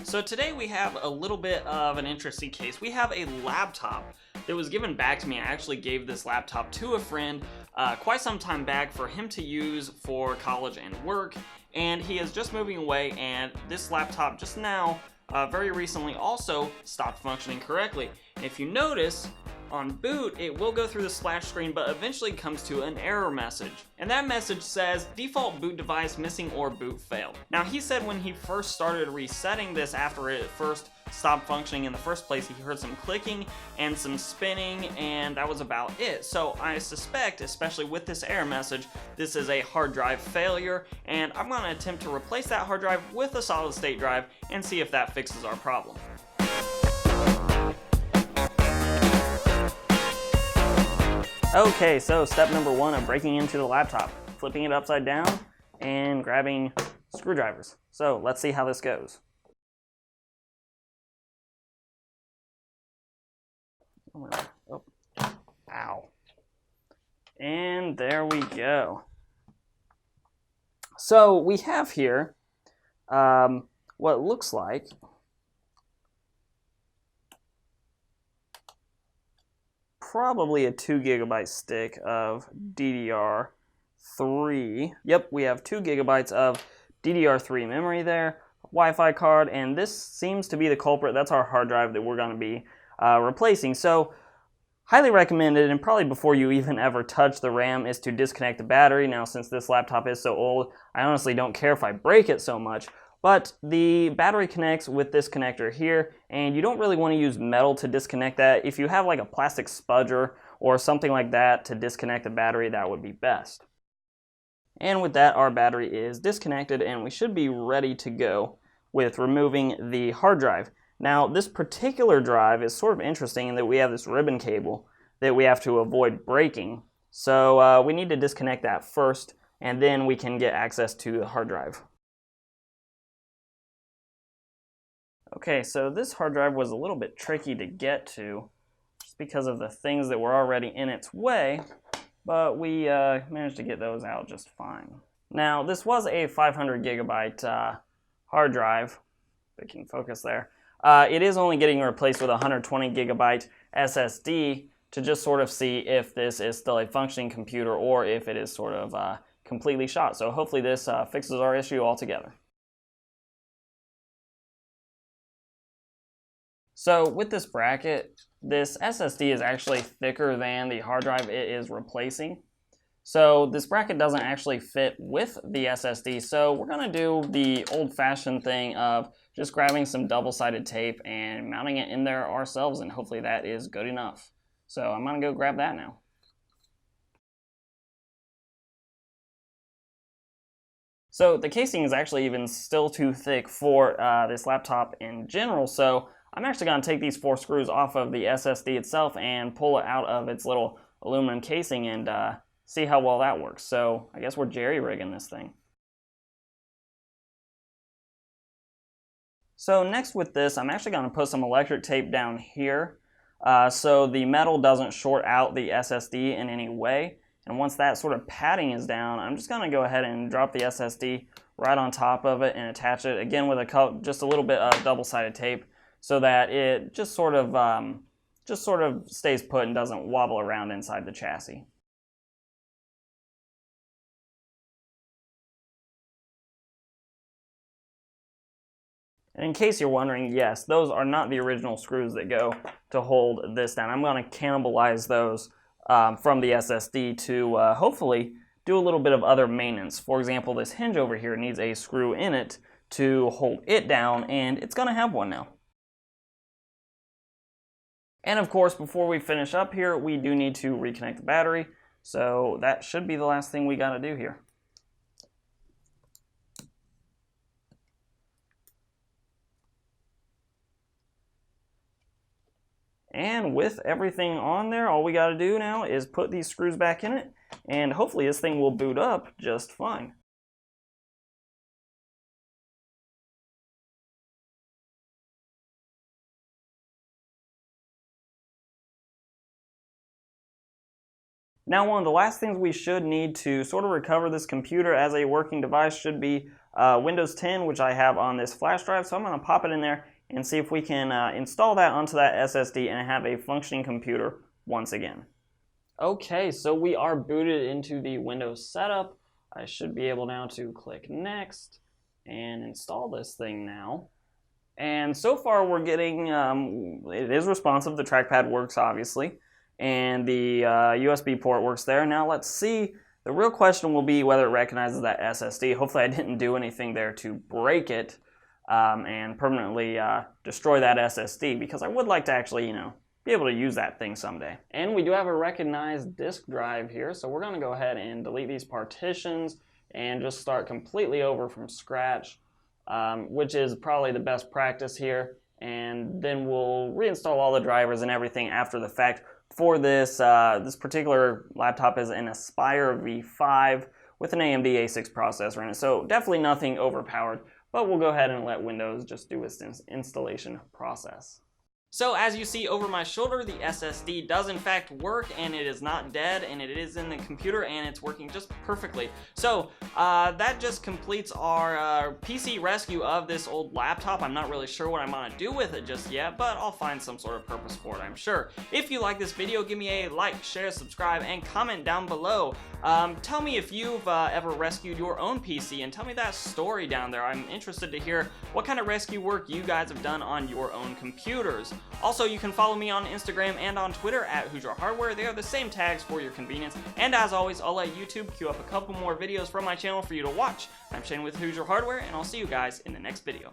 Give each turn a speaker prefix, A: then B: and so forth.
A: So today we have a little bit of an interesting case. We have a laptop that was given back to me. I actually gave this laptop to a friend quite some time back for him to use for college and work, and he is just moving away, and this laptop just now, very recently also stopped functioning correctly. If you notice, on boot, it will go through the splash screen, but eventually comes to an error message. And that message says, default boot device missing or boot failed. Now, he said when he first started resetting this after it first stopped functioning in the first place, he heard some clicking and some spinning, and that was about it. So I suspect, especially with this error message, this is a hard drive failure, and I'm gonna attempt to replace that hard drive with a solid state drive and see if that fixes our problem. Okay, so step number one of breaking into the laptop, flipping it upside down and grabbing screwdrivers. So let's see how this goes. Oh, ow. And there we go. So we have here what looks like probably a 2 GB stick of DDR3. Yep, we have 2 GB of DDR3 memory there, Wi-Fi card, and this seems to be the culprit. That's our hard drive that we're going to be replacing. So highly recommended, and probably before you even ever touch the RAM, is to disconnect the battery. Now, since this laptop is so old, I honestly don't care if I break it so much, but the battery connects with this connector here, and you don't really want to use metal to disconnect that. If you have like a plastic spudger or something like that to disconnect the battery, that would be best. And with that, our battery is disconnected, and we should be ready to go with removing the hard drive. Now, this particular drive is sort of interesting in that we have this ribbon cable that we have to avoid breaking. So we need to disconnect that first, and then we can get access to the hard drive. Okay, so this hard drive was a little bit tricky to get to just because of the things that were already in its way, but we managed to get those out just fine. Now, this was a 500 GB hard drive, if I can focus there. It is only getting replaced with a 120 GB SSD to just sort of see if this is still a functioning computer or if it is sort of completely shot. So hopefully this fixes our issue altogether. So with this bracket, this SSD is actually thicker than the hard drive it is replacing. So this bracket doesn't actually fit with the SSD, so we're going to do the old-fashioned thing of just grabbing some double-sided tape and mounting it in there ourselves, and hopefully that is good enough. So I'm going to go grab that now. So the casing is actually even still too thick for this laptop in general, so I'm actually going to take these 4 screws off of the SSD itself and pull it out of its little aluminum casing and see how well that works. So I guess we're jerry-rigging this thing. So next with this, I'm actually going to put some electric tape down here so the metal doesn't short out the SSD in any way. And once that sort of padding is down, I'm just going to go ahead and drop the SSD right on top of it and attach it again with just a little bit of double-sided tape so that it just sort of stays put and doesn't wobble around inside the chassis. And in case you're wondering, yes, those are not the original screws that go to hold this down. I'm going to cannibalize those from the SSD to hopefully do a little bit of other maintenance. For example, this hinge over here needs a screw in it to hold it down, and it's going to have one now. And of course, before we finish up here, we do need to reconnect the battery. So that should be the last thing we got to do here. And with everything on there, all we got to do now is put these screws back in it, and hopefully this thing will boot up just fine. Now, one of the last things we should need to sort of recover this computer as a working device should be Windows 10, which I have on this flash drive. So I'm going to pop it in there and see if we can install that onto that SSD and have a functioning computer once again. Okay, so we are booted into the Windows setup. I should be able now to click Next and install this thing now. And so far we're getting, it is responsive, the trackpad works obviously, and the USB port works there. Now let's see, the real question will be whether it recognizes that SSD. Hopefully I didn't do anything there to break it and permanently destroy that SSD, because I would like to actually, be able to use that thing someday. And we do have a recognized disk drive here, so we're gonna go ahead and delete these partitions and just start completely over from scratch, which is probably the best practice here. And then we'll reinstall all the drivers and everything after the fact. For this, this particular laptop is an Aspire V5 with an AMD A6 processor in it, so definitely nothing overpowered, but we'll go ahead and let Windows just do its installation process. So as you see over my shoulder, the SSD does in fact work, and it is not dead, and it is in the computer, and it's working just perfectly. So that just completes our PC rescue of this old laptop. I'm not really sure what I'm gonna do with it just yet, but I'll find some sort of purpose for it, I'm sure. If you like this video, give me a like, share, subscribe, and comment down below. Tell me if you've ever rescued your own PC, and tell me that story down there. I'm interested to hear what kind of rescue work you guys have done on your own computers. Also, you can follow me on Instagram and on Twitter at Hoosier Hardware. They are the same tags for your convenience. And as always, I'll let YouTube queue up a couple more videos from my channel for you to watch. I'm Shane with Hoosier Hardware, and I'll see you guys in the next video.